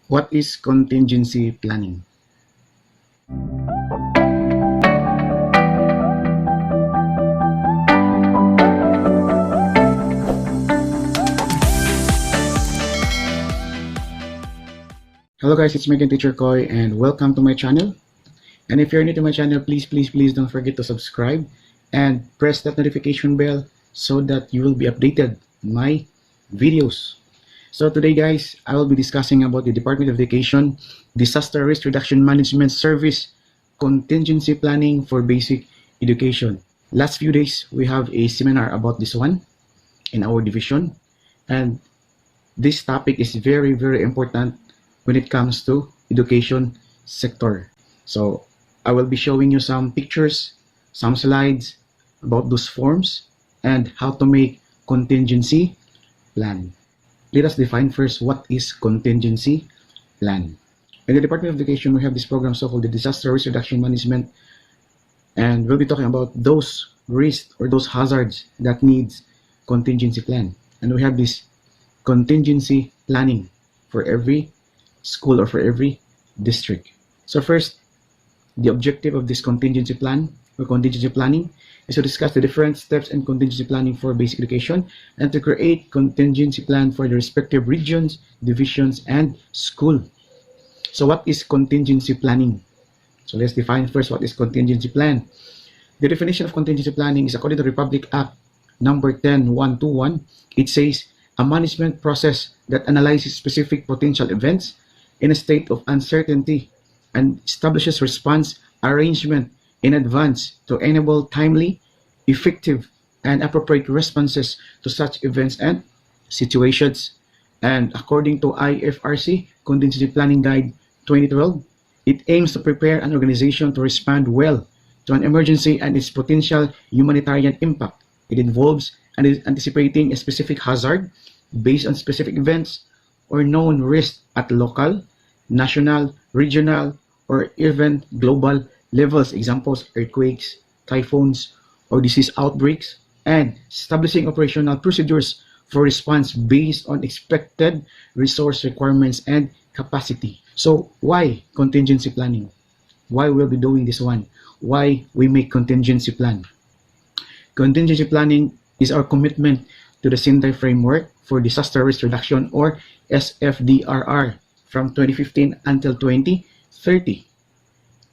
What is contingency planning? Hello guys, it's Megan Teacher Khoy and welcome to my channel. And if you're new to my channel, please don't forget to subscribe and press that notification bell so that you will be updated on my videos. So today guys, I will be discussing about the Department of Education Disaster Risk Reduction Management Service Contingency Planning for Basic Education. Last few days, we have a seminar about this one in our division, and this topic is very important when it comes to education sector. So I will be showing you some pictures, some slides about those forms and how to make contingency plan. Let us define first what is contingency plan. In the Department of Education, we have this program so-called the Disaster Risk Reduction Management, and we'll be talking about those risks or those hazards that needs contingency plan. And we have this contingency planning for every school or for every district. So first, the objective of this contingency plan or contingency planning is to discuss the different steps in contingency planning for basic education and to create contingency plan for the respective regions, divisions, and school. So what is contingency planning? So let's define first what is contingency plan. The definition of contingency planning is according to Republic Act number 10121. It says a management process that analyzes specific potential events in a state of uncertainty and establishes response arrangement in advance to enable timely, effective, and appropriate responses to such events and situations. And according to IFRC Contingency Planning Guide 2012, it aims to prepare an organization to respond well to an emergency and its potential humanitarian impact. It involves anticipating a specific hazard based on specific events or known risks at local, national, regional, or even global levels. Examples: earthquakes, typhoons, or disease outbreaks, and establishing operational procedures for response based on expected resource requirements and capacity. So why contingency planning? Why we'll be doing this one? Why we make contingency plan? Contingency planning is our commitment to the Sendai Framework for Disaster Risk Reduction, or SFDRR, from 2015 until 2030.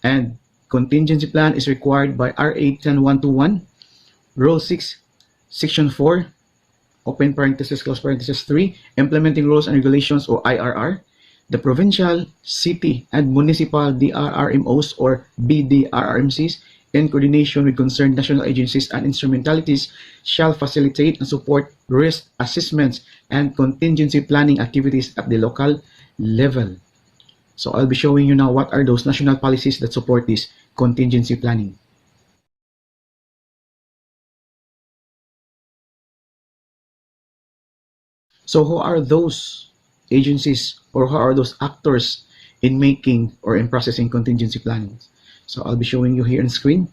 And contingency plan is required by RA 10121, Rule 6, Section 4, open parenthesis, close parenthesis 3, Implementing Rules and Regulations, or IRR. The provincial, city, and municipal DRRMOs or BDRRMCs, in coordination with concerned national agencies and instrumentalities, shall facilitate and support risk assessments and contingency planning activities at the local level. So I'll be showing you now what are those national policies that support this contingency planning. So who are those agencies or who are those actors in making or in processing contingency planning? So I'll be showing you here on screen.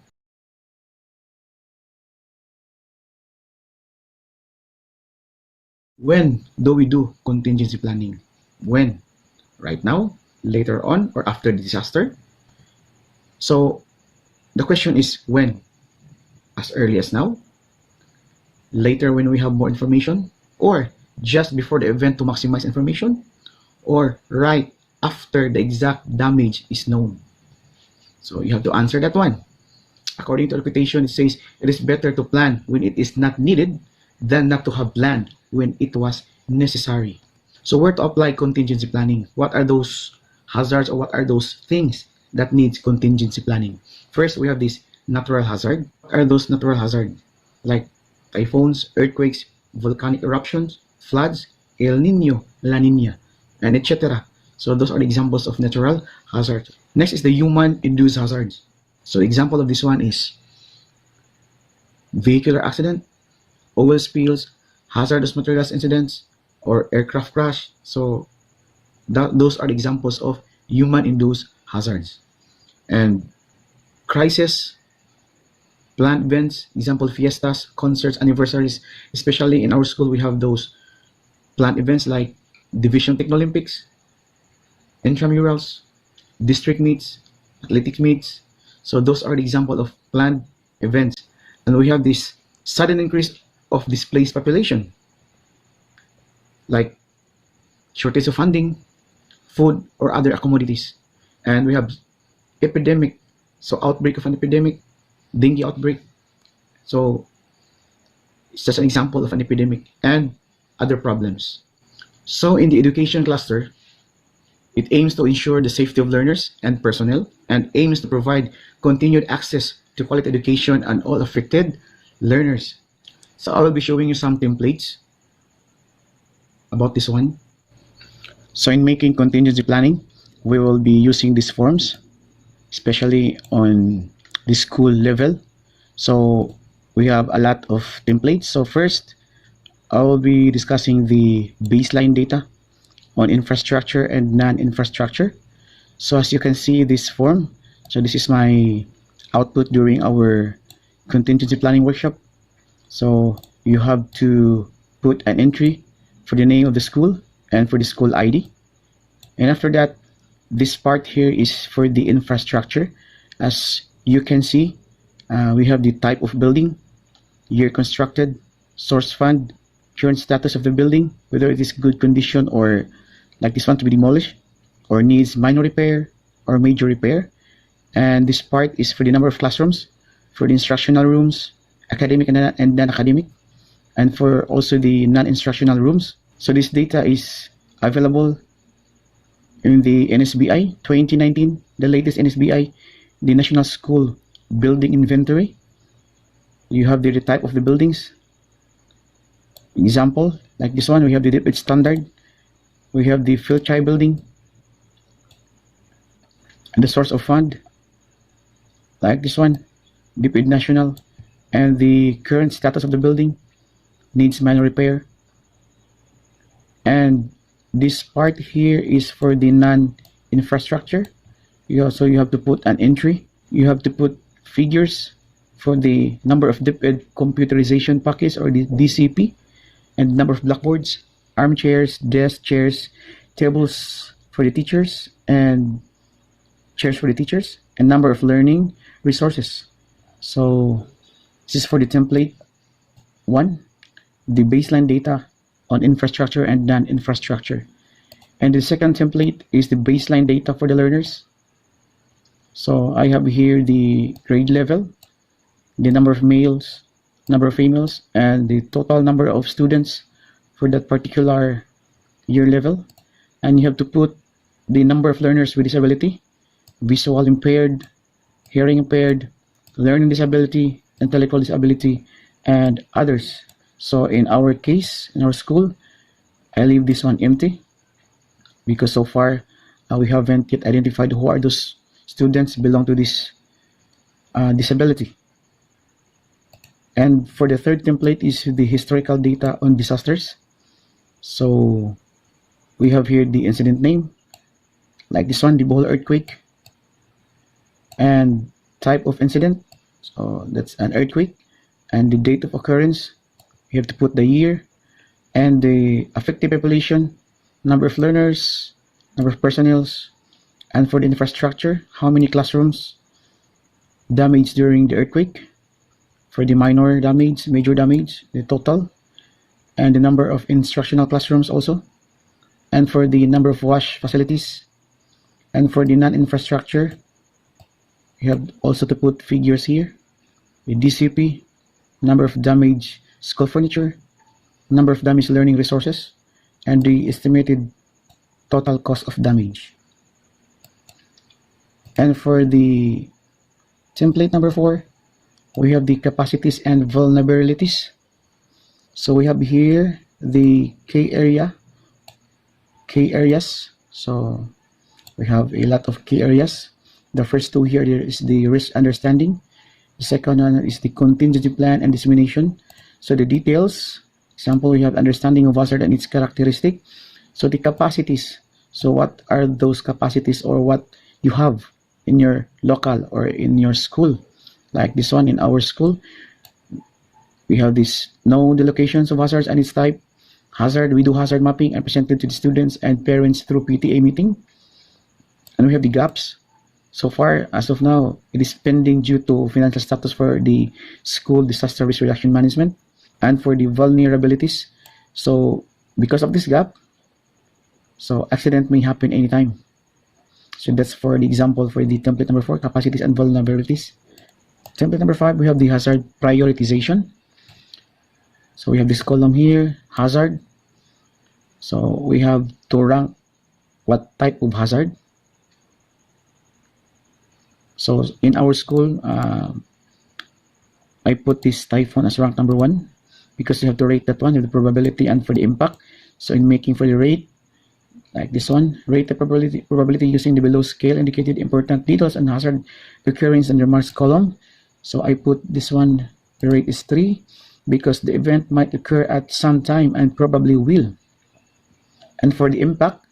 When do we do contingency planning? When? Right now, later on, or after the disaster? So the question is when? As early as now? Later when we have more information? Or just before the event to maximize information? Or right after the exact damage is known? So you have to answer that one. According to the reputation, it says it is better to plan when it is not needed than not to have planned when it was necessary. So where to apply contingency planning? What are those hazards or what are those things that needs contingency planning? First, we have this natural hazard. What are those natural hazards? Like typhoons, earthquakes, volcanic eruptions, floods, El Nino, La Nina, and etc. So those are examples of natural hazards. Next is the human-induced hazards. So example of this one is vehicular accident, oil spills, hazardous materials incidents, or aircraft crash. So those are examples of human-induced hazards. And crisis, planned events, example fiestas, concerts, anniversaries. Especially in our school, we have those planned events like Division Techno-Olympics, intramurals, district meets, athletic meets. So those are the example of planned events. And we have this sudden increase of displaced population, like shortage of funding, food, or other commodities. And we have epidemic, so outbreak of an epidemic, dengue outbreak. So it's just an example of an epidemic and other problems. So in the education cluster, it aims to ensure the safety of learners and personnel and aims to provide continued access to quality education on all affected learners. So I will be showing you some templates about this one. So in making contingency planning, we will be using these forms, especially on the school level. So we have a lot of templates. So first, I will be discussing the baseline data on infrastructure and non-infrastructure. So as you can see this form, so this is my output during our contingency planning workshop. So you have to put an entry for the name of the school and for the school ID. And after that, this part here is for the infrastructure. As you can see, we have the type of building, year constructed, source fund, current status of the building, whether it is good condition or like this one to be demolished, or needs minor repair or major repair. And this part is for the number of classrooms, for the instructional rooms, academic and non-academic, and for also the non-instructional rooms. So this data is available in the NSBI 2019, the latest NSBI, the National School Building Inventory. You have the type of the buildings. Example, like this one, we have the DepEd standard, we have the Philchi building, and the source of fund, like this one, DepEd National, and the current status of the building, needs minor repair. And this part here is for the non-infrastructure. You have to put an entry. You have to put figures for the number of DepEd computerization packets or the DCP, and number of blackboards, armchairs, desk chairs, tables for the teachers, and chairs for the teachers, and number of learning resources. So this is for the template 1, the baseline data on infrastructure and non-infrastructure. And the second template is the baseline data for the learners. So I have here the grade level, the number of males, number of females, and the total number of students for that particular year level. And you have to put the number of learners with disability, visual impaired, hearing impaired, learning disability, intellectual disability, and others. So in our case, in our school, I leave this one empty because so far we haven't yet identified who are those students belong to this disability. And for the third template is the historical data on disasters. So we have here the incident name, like this one, the Bohol earthquake, and type of incident, so that's an earthquake, and the date of occurrence. You have to put the year and the affected population, number of learners, number of personnel, and for the infrastructure, how many classrooms damaged during the earthquake, for the minor damage, major damage, the total, and the number of instructional classrooms also, and for the number of wash facilities. And for the non-infrastructure, you have also to put figures here, the DCP, number of damaged school furniture, number of damaged learning resources, and the estimated total cost of damage. And for the template number 4, we have the capacities and vulnerabilities. So we have here the key areas. So we have a lot of key areas. The first two here is the risk understanding. The second one is the contingency plan and dissemination. So the details, example, we have understanding of hazard and its characteristic. So the capacities, so what are those capacities or what you have in your local or in your school. Like this one in our school, we have this know the locations of hazards and its type. Hazard, we do hazard mapping and present it to the students and parents through PTA meeting. And we have the gaps. So far, as of now, it is pending due to financial status for the school disaster risk reduction management and for the vulnerabilities. So because of this gap, so accident may happen anytime. So that's for the example for the template number 4, capacities and vulnerabilities. Template number 5, we have the hazard prioritization. So we have this column here, hazard. So we have to rank what type of hazard. So in our school, I put this typhoon as rank number 1 because you have to rate that one with the probability and for the impact. So in making for the rate, like this one, rate the probability using the below scale indicated important details and hazard occurrence in the marks column. So I put this one, the rate is 3 because the event might occur at some time and probably will. And for the impact,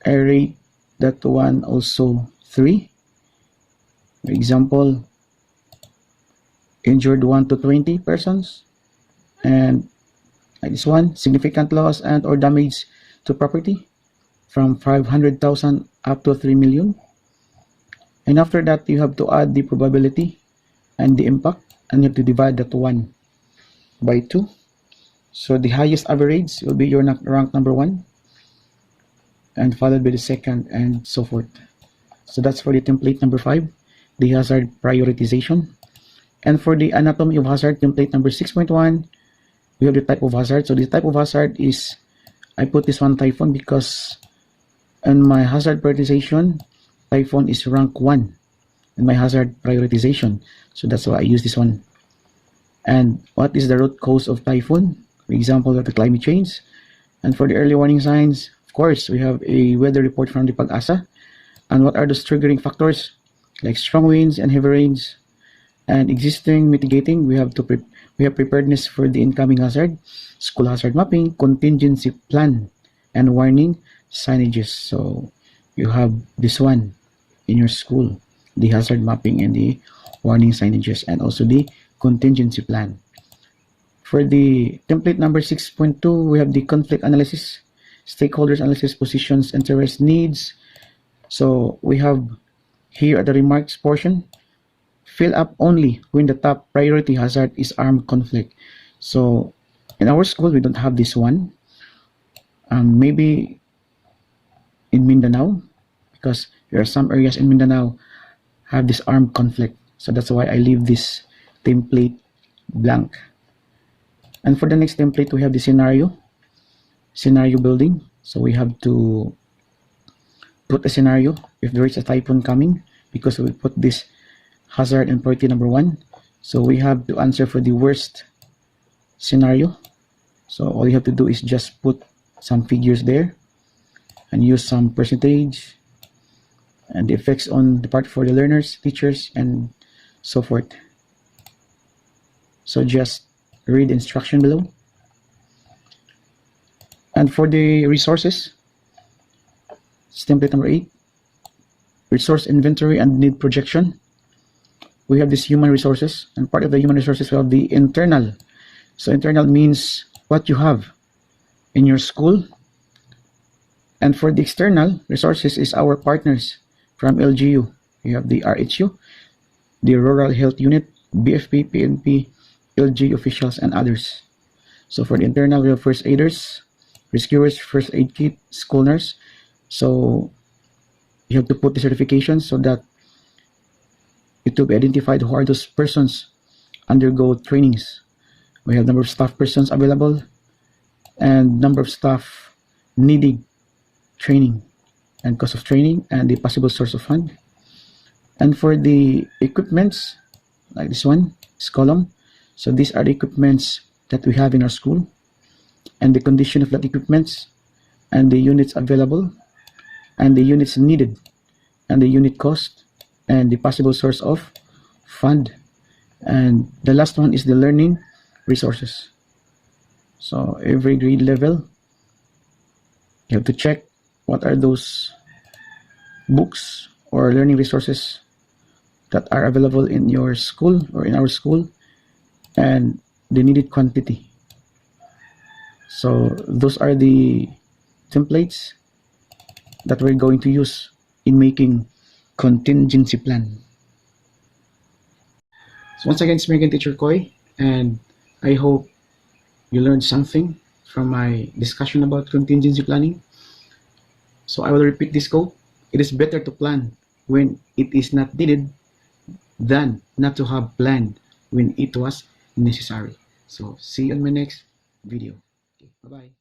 I rate that one also 3. For example, injured 1 to 20 persons, and like this one, significant loss and or damage to property from 500,000 up to 3 million. And after that, you have to add the probability and the impact, and you have to divide that one by 2. So the highest average will be your rank number 1, and followed by the second, and so forth. So that's for the template number 5, the hazard prioritization. And for the anatomy of hazard, template number 6.1, we have the type of hazard. So the type of hazard is, I put this one typhoon because in my hazard prioritization, typhoon is rank 1 in my hazard prioritization. So that's why I use this one. And what is the root cause of typhoon? For example, of the climate change. And for the early warning signs, of course, we have a weather report from the Pag-asa. And what are those triggering factors? Like strong winds and heavy rains. And existing mitigating, we have preparedness for the incoming hazard, school hazard mapping, contingency plan, and warning signages. So you have this one in your school, the hazard mapping and the warning signages, and also the contingency plan. For the template number 6.2, we have the conflict analysis, stakeholders analysis, positions, interests, needs. So we have here at the remarks portion, fill up only when the top priority hazard is armed conflict. So in our school, we don't have this one. Maybe in Mindanao, because there are some areas in Mindanao have this armed conflict. So that's why I leave this template blank. And for the next template, we have the scenario building. So we have to put a scenario if there is a typhoon coming, because we put this hazard and priority number 1. So we have to answer for the worst scenario. So all you have to do is just put some figures there and use some percentage and the effects on the part for the learners, teachers, and so forth. So just read the instruction below. And for the resources, it's template number 8, resource inventory and need projection. We have this human resources, and part of the human resources we have the internal. So internal means what you have in your school. And for the external resources is our partners from LGU. We have the RHU, the Rural Health Unit, BFP, PNP, LG officials, and others. So for the internal, we have first aiders, rescuers, first aid kit, school nurse. So you have to put the certifications so that it will be identified who are those persons undergo trainings. We have number of staff persons available and number of staff needing training and cost of training and the possible source of fund. And for the equipments, like this one, this column. So these are the equipments that we have in our school and the condition of that equipments and the units available and the units needed and the unit cost and the possible source of fund. And the last one is the learning resources. So every grade level, you have to check what are those books or learning resources that are available in your school or in our school and the needed quantity. So those are the templates that we're going to use in making contingency plan. So once again, it's me again, Teacher Khoy, and I hope you learned something from my discussion about contingency planning. So I will repeat this quote. It is better to plan when it is not needed than not to have planned when it was necessary. So see you on my next video. Okay, bye-bye.